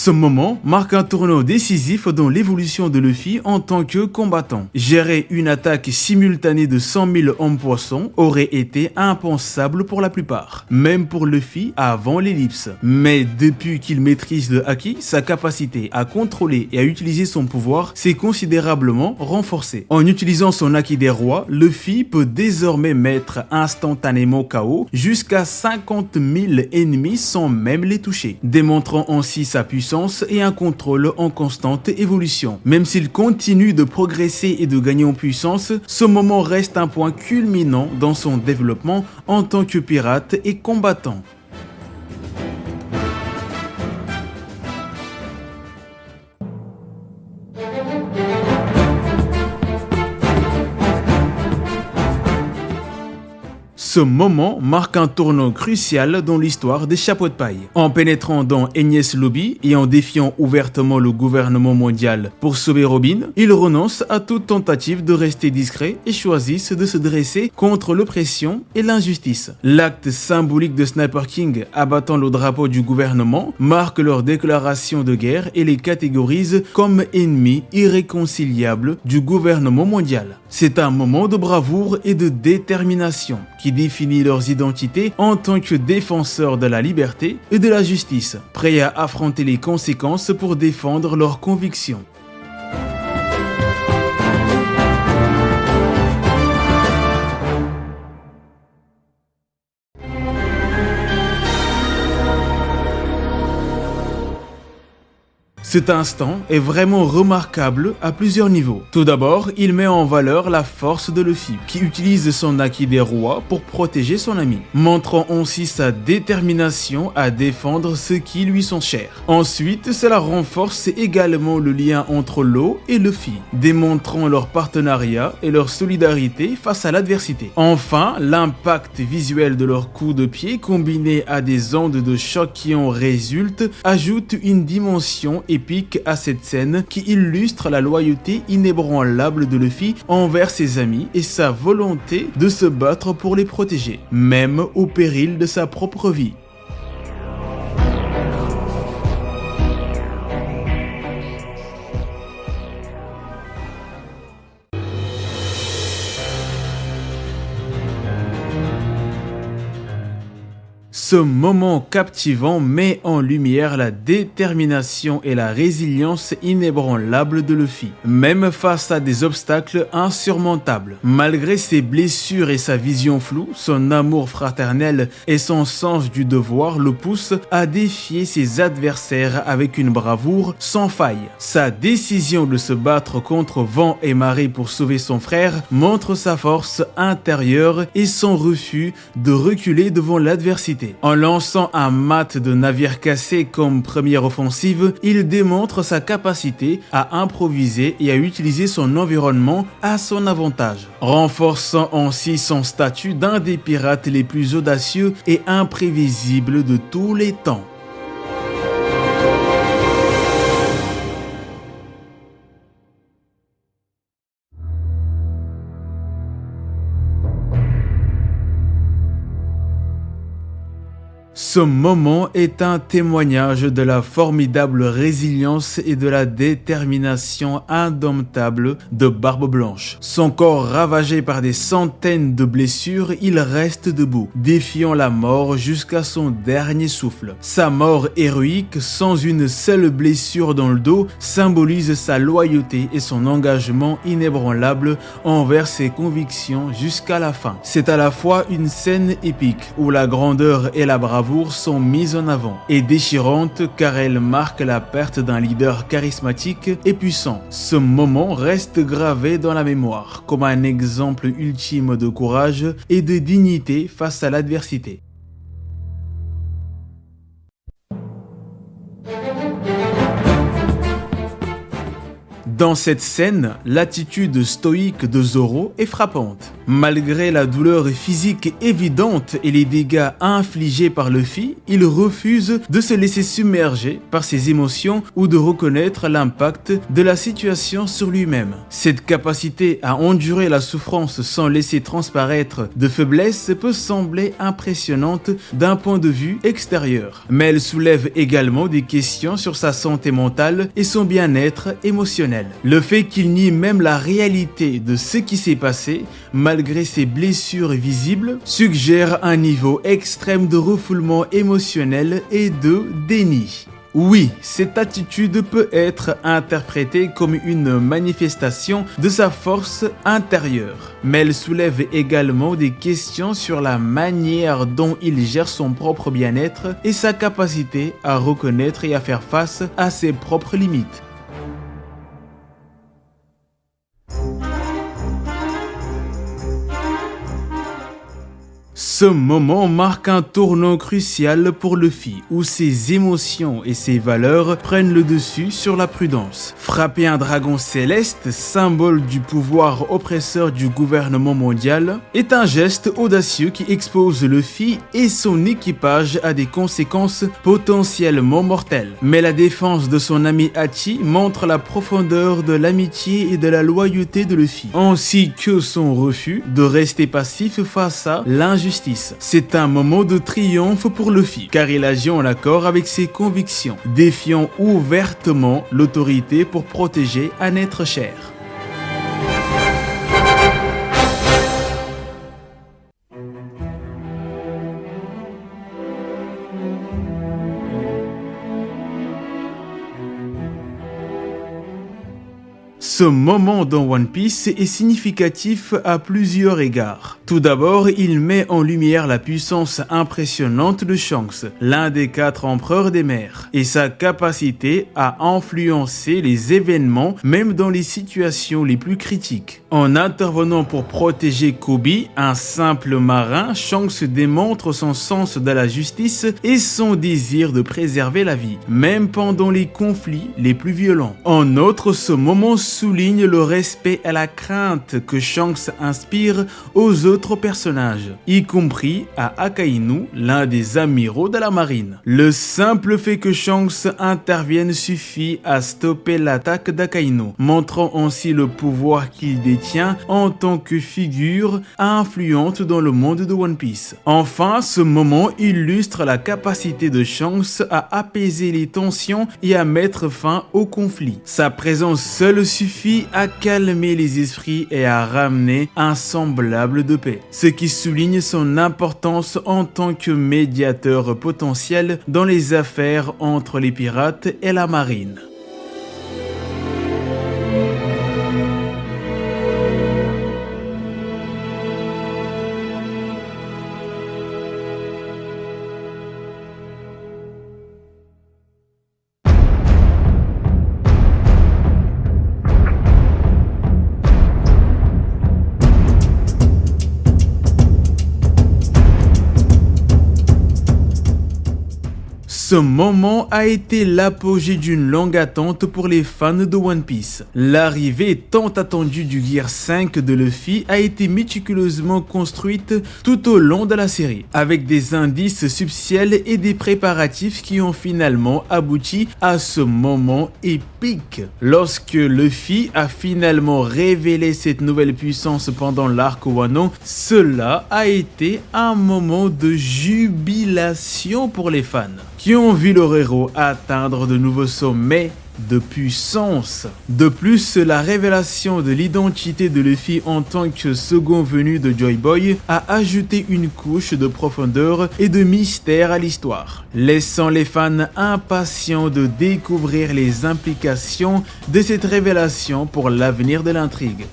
Ce moment marque un tournant décisif dans l'évolution de Luffy en tant que combattant. Gérer une attaque simultanée de 100 000 hommes poissons aurait été impensable pour la plupart, même pour Luffy avant l'ellipse. Mais depuis qu'il maîtrise le Haki, sa capacité à contrôler et à utiliser son pouvoir s'est considérablement renforcée. En utilisant son Haki des rois, Luffy peut désormais mettre instantanément KO jusqu'à 50 000 ennemis sans même les toucher, démontrant ainsi sa puissance et un contrôle en constante évolution. Même s'il continue de progresser et de gagner en puissance, ce moment reste un point culminant dans son développement en tant que pirate et combattant. Ce moment marque un tournant crucial dans l'histoire des chapeaux de paille. En pénétrant dans Enies Lobby et en défiant ouvertement le gouvernement mondial pour sauver Robin, ils renoncent à toute tentative de rester discrets et choisissent de se dresser contre l'oppression et l'injustice. L'acte symbolique de Sniper King abattant le drapeau du gouvernement marque leur déclaration de guerre et les catégorise comme ennemis irréconciliables du gouvernement mondial. C'est un moment de bravoure et de détermination qui définit leurs identités en tant que défenseurs de la liberté et de la justice, prêts à affronter les conséquences pour défendre leurs convictions. Cet instant est vraiment remarquable à plusieurs niveaux. Tout d'abord, il met en valeur la force de Luffy, qui utilise son Haki des rois pour protéger son ami, montrant ainsi sa détermination à défendre ceux qui lui sont chers. Ensuite, cela renforce également le lien entre Law et Luffy, démontrant leur partenariat et leur solidarité face à l'adversité. Enfin, l'impact visuel de leurs coups de pied combiné à des ondes de choc qui en résultent ajoute une dimension épique à cette scène qui illustre la loyauté inébranlable de Luffy envers ses amis et sa volonté de se battre pour les protéger, même au péril de sa propre vie. Ce moment captivant met en lumière la détermination et la résilience inébranlables de Luffy, même face à des obstacles insurmontables. Malgré ses blessures et sa vision floue, son amour fraternel et son sens du devoir le poussent à défier ses adversaires avec une bravoure sans faille. Sa décision de se battre contre vent et marée pour sauver son frère montre sa force intérieure et son refus de reculer devant l'adversité. En lançant un mat de navires cassés comme première offensive, il démontre sa capacité à improviser et à utiliser son environnement à son avantage, renforçant ainsi son statut d'un des pirates les plus audacieux et imprévisibles de tous les temps. Ce moment est un témoignage de la formidable résilience et de la détermination indomptable de Barbe Blanche. Son corps ravagé par des centaines de blessures, il reste debout, défiant la mort jusqu'à son dernier souffle. Sa mort héroïque, sans une seule blessure dans le dos, symbolise sa loyauté et son engagement inébranlable envers ses convictions jusqu'à la fin. C'est à la fois une scène épique où la grandeur et la bravoure sont mises en avant et déchirantes car elles marquent la perte d'un leader charismatique et puissant. Ce moment reste gravé dans la mémoire comme un exemple ultime de courage et de dignité face à l'adversité. Dans cette scène, l'attitude stoïque de Zoro est frappante. Malgré la douleur physique évidente et les dégâts infligés par Luffy, il refuse de se laisser submerger par ses émotions ou de reconnaître l'impact de la situation sur lui-même. Cette capacité à endurer la souffrance sans laisser transparaître de faiblesse peut sembler impressionnante d'un point de vue extérieur, mais elle soulève également des questions sur sa santé mentale et son bien-être émotionnel. Le fait qu'il nie même la réalité de ce qui s'est passé, malgré ses blessures visibles, suggère un niveau extrême de refoulement émotionnel et de déni. Oui, cette attitude peut être interprétée comme une manifestation de sa force intérieure, mais elle soulève également des questions sur la manière dont il gère son propre bien-être et sa capacité à reconnaître et à faire face à ses propres limites. Ce moment marque un tournant crucial pour Luffy, où ses émotions et ses valeurs prennent le dessus sur la prudence. Frapper un dragon céleste, symbole du pouvoir oppresseur du gouvernement mondial, est un geste audacieux qui expose Luffy et son équipage à des conséquences potentiellement mortelles. Mais la défense de son ami Hachi montre la profondeur de l'amitié et de la loyauté de Luffy, ainsi que son refus de rester passif face à l'injustice. C'est un moment de triomphe pour Luffy, car il agit en accord avec ses convictions, défiant ouvertement l'autorité pour protéger un être cher. Ce moment dans One Piece est significatif à plusieurs égards. Tout d'abord, il met en lumière la puissance impressionnante de Shanks, l'un des 4 empereurs des mers, et sa capacité à influencer les événements même dans les situations les plus critiques. En intervenant pour protéger Koby, un simple marin, Shanks démontre son sens de la justice et son désir de préserver la vie, même pendant les conflits les plus violents. En outre, ce moment souligne le respect et la crainte que Shanks inspire aux autres personnages, y compris à Akainu, l'un des amiraux de la marine. Le simple fait que Shanks intervienne suffit à stopper l'attaque d'Akainu, montrant ainsi le pouvoir qu'il détient en tant que figure influente dans le monde de One Piece. Enfin, ce moment illustre la capacité de Shanks à apaiser les tensions et à mettre fin au conflit. Sa présence seule suffit à calmer les esprits et à ramener un semblable de paix, ce qui souligne son importance en tant que médiateur potentiel dans les affaires entre les pirates et la marine. Ce moment a été l'apogée d'une longue attente pour les fans de One Piece. L'arrivée tant attendue du Gear 5 de Luffy a été méticuleusement construite tout au long de la série, avec des indices subtiels et des préparatifs qui ont finalement abouti à ce moment épique. Lorsque Luffy a finalement révélé cette nouvelle puissance pendant l'arc Wano, cela a été un moment de jubilation pour les fans, qui ont vu leur héros atteindre de nouveaux sommets de puissance. De plus, la révélation de l'identité de Luffy en tant que second venu de Joy Boy a ajouté une couche de profondeur et de mystère à l'histoire, laissant les fans impatients de découvrir les implications de cette révélation pour l'avenir de l'intrigue.